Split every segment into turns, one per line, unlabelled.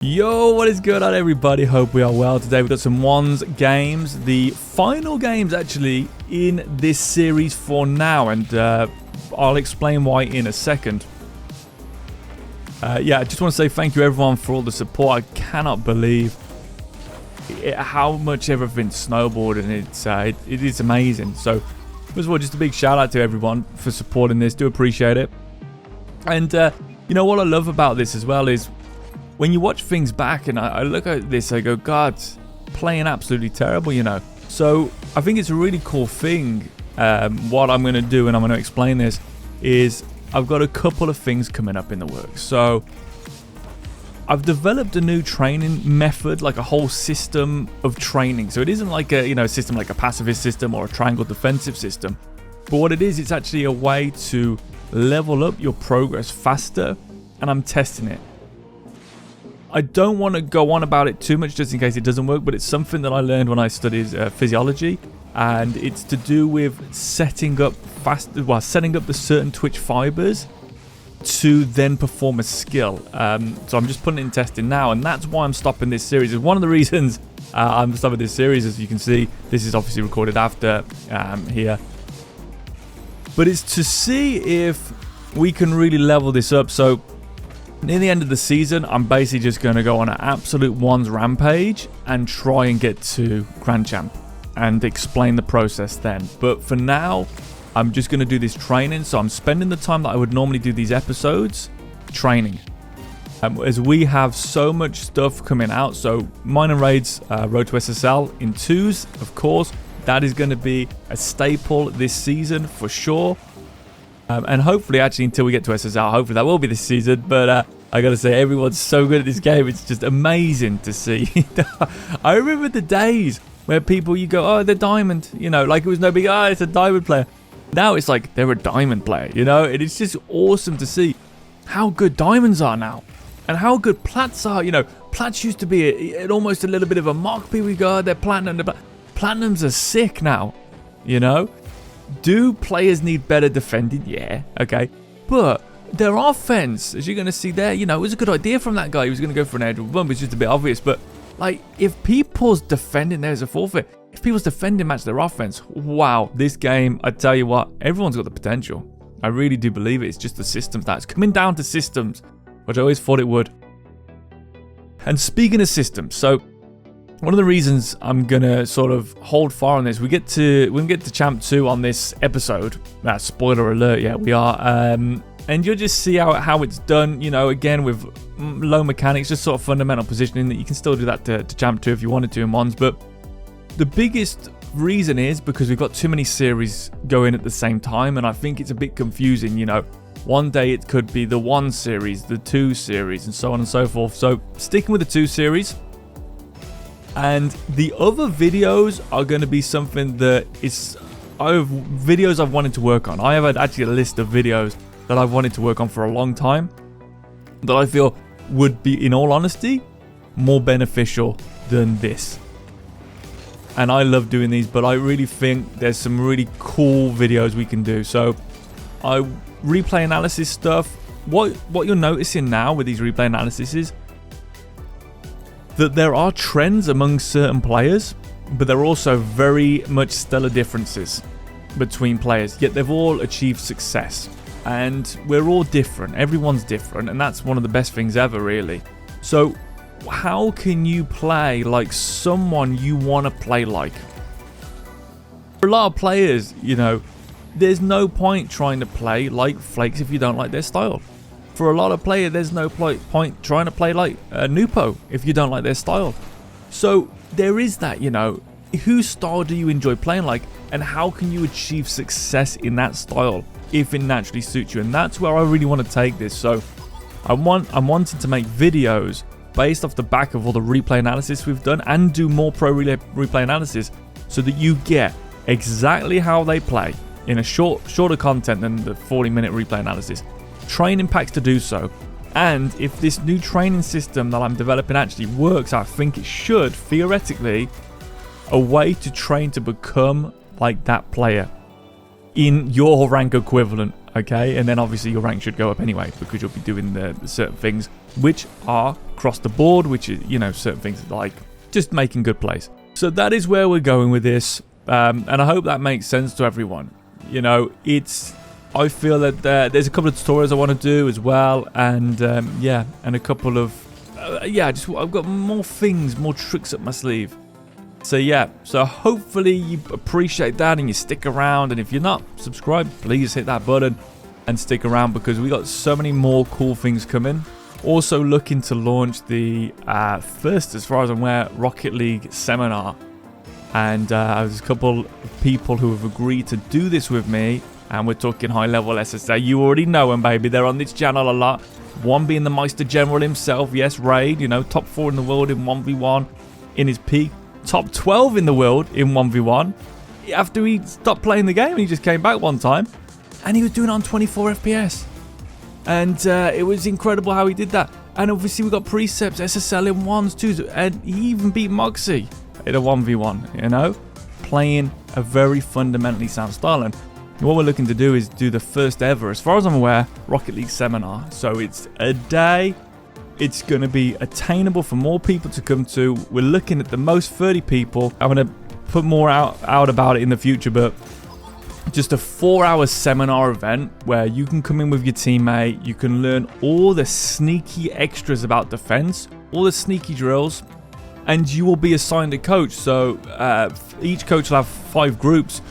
Yo, what is good on everybody? Hope we are well. Today we've got some ones games, the final games actually in this series for now, and I'll explain why in a second. Yeah, I just want to say thank you everyone for all the support. I cannot believe how much everything snowballed, and it is amazing. So first of all, just a big shout out to everyone for supporting this. Do appreciate it. And you know what I love about this as well is when you watch things back, and I look at this, I go, God, playing absolutely terrible, you know. So I think it's a really cool thing. What I'm going to do, and I'm going to explain this, is I've got a couple of things coming up in the works. So I've developed a new training method, like a whole system of training. So it isn't like a system like a pacifist system or a triangle defensive system. But what it is, it's actually a way to level up your progress faster, and I'm testing it. I don't want to go on about it too much just in case it doesn't work, but it's something that I learned when I studied physiology, and it's to do with setting up the certain twitch fibers to then perform a skill. So I'm just putting it in testing now, and that's why I'm stopping this series. It's one of the reasons I'm stopping this series. As you can see, this is obviously recorded after here, but it's to see if we can really level this up. So near the end of the season, I'm basically just going to go on an absolute ones rampage and try and get to Grand Champ and explain the process then. But for now, I'm just going to do this training. So I'm spending the time that I would normally do these episodes training. As we have so much stuff coming out. So mine and Raid's Road to SSL in 2s, of course. That is going to be a staple this season for sure. And hopefully, actually, until we get to SSL, hopefully that will be this season. But I gotta say, everyone's so good at this game. It's just amazing to see. I remember the days where people, you go, oh, they're diamond. You know, like it was no big, oh, it's a diamond player. Now it's like they're a diamond player, you know? And it's just awesome to see how good diamonds are now. And how good plats are. You know, plats used to be almost a little bit of a mock. People go, they're platinum. Platinums are sick now, you know? Do players need better defending? Yeah, okay. But their offense, as you're going to see there, you know, it was a good idea from that guy. He was going to go for an air dribble bump. It's just a bit obvious. But, like, if people's defending, there's a forfeit. If people's defending match their offense, wow, this game, I tell you what, everyone's got the potential. I really do believe it. It's just the systems now. It's coming down to systems, which I always thought it would. And speaking of systems, so one of the reasons I'm going to sort of hold fire on this, we can get to Champ 2 on this episode. Spoiler alert, yeah, we are. And you'll just see how it's done, you know, again, with low mechanics, just sort of fundamental positioning that you can still do that to Champ 2 if you wanted to in ones. But the biggest reason is because we've got too many series going at the same time, and I think it's a bit confusing, you know. One day it could be the 1 series, the 2 series, and so on and so forth. So sticking with the 2 series. And the other videos are going to be something that is videos I've wanted to work on. I have actually a list of videos that I've wanted to work on for a long time that I feel would be, in all honesty, more beneficial than this. And I love doing these, but I really think there's some really cool videos we can do. So replay analysis stuff. What you're noticing now with these replay analyses is that there are trends among certain players, but there are also very much stellar differences between players, yet they've all achieved success. And we're all different, everyone's different, and that's one of the best things ever, really. So how can you play like someone you want to play like? For a lot of players, you know, there's no point trying to play like Flakes if you don't like their style. For a lot of players, there's no point trying to play like Nupo if you don't like their style. So there is that, you know, whose style do you enjoy playing like, and how can you achieve success in that style if it naturally suits you? And that's where I really want to take this. So I'm wanting to make videos based off the back of all the replay analysis we've done, and do more pro replay analysis so that you get exactly how they play in a shorter content than the 40-minute replay analysis. Training packs to do so. And if this new training system that I'm developing actually works, I think it should, theoretically, a way to train to become like that player in your rank equivalent, okay? And then obviously your rank should go up anyway because you'll be doing the certain things which are across the board, which is, you know, certain things like just making good plays. So that is where we're going with this, and I hope that makes sense to everyone. You know, I feel that there's a couple of tutorials I want to do as well, and yeah, and a couple of I've got more things, more tricks up my sleeve. So yeah, so hopefully you appreciate that and you stick around, and if you're not subscribed, please hit that button and stick around, because we got so many more cool things coming. Also looking to launch the first, as far as I'm aware, Rocket League seminar, and there's a couple of people who have agreed to do this with me, and we're talking high level SSA. You already know them, baby. They're on this channel a lot. One being the Meister General himself, yes, Raid, you know, top 4 in the world in 1v1 in his peak, top 12 in the world in 1v1 after he stopped playing the game. He just came back one time and he was doing it on 24 FPS, and it was incredible how he did that. And obviously we got Precepts, SSL in 1s, 2s, and he even beat Moxie in a 1v1, you know, playing a very fundamentally sound style. And what we're looking to do is do the first ever, as far as I'm aware, Rocket League seminar. So it's a day. It's going to be attainable for more people to come to. We're looking at the most 30 people. I'm going to put more out about it in the future, but just a 4-hour seminar event where you can come in with your teammate. You can learn all the sneaky extras about defense, all the sneaky drills, and you will be assigned a coach. So each coach will have 5 groups.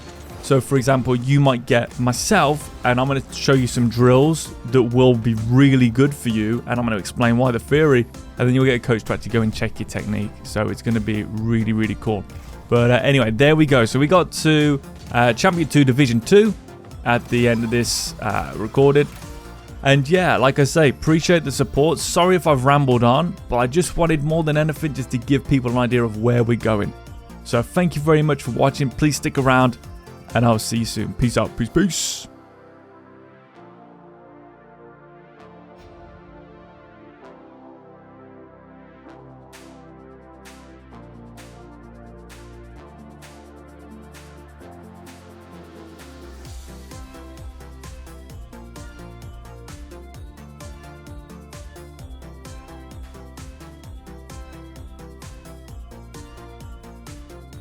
So for example, you might get myself, and I'm going to show you some drills that will be really good for you, and I'm going to explain why, the theory, and then you'll get a coach to actually go and check your technique. So it's going to be really, really cool. But anyway, there we go. So we got to Champion 2 Division 2 at the end of this recorded. And yeah, like I say, appreciate the support. Sorry if I've rambled on, but I just wanted more than anything just to give people an idea of where we're going. So thank you very much for watching. Please stick around, and I'll see you soon. Peace out. Peace, peace.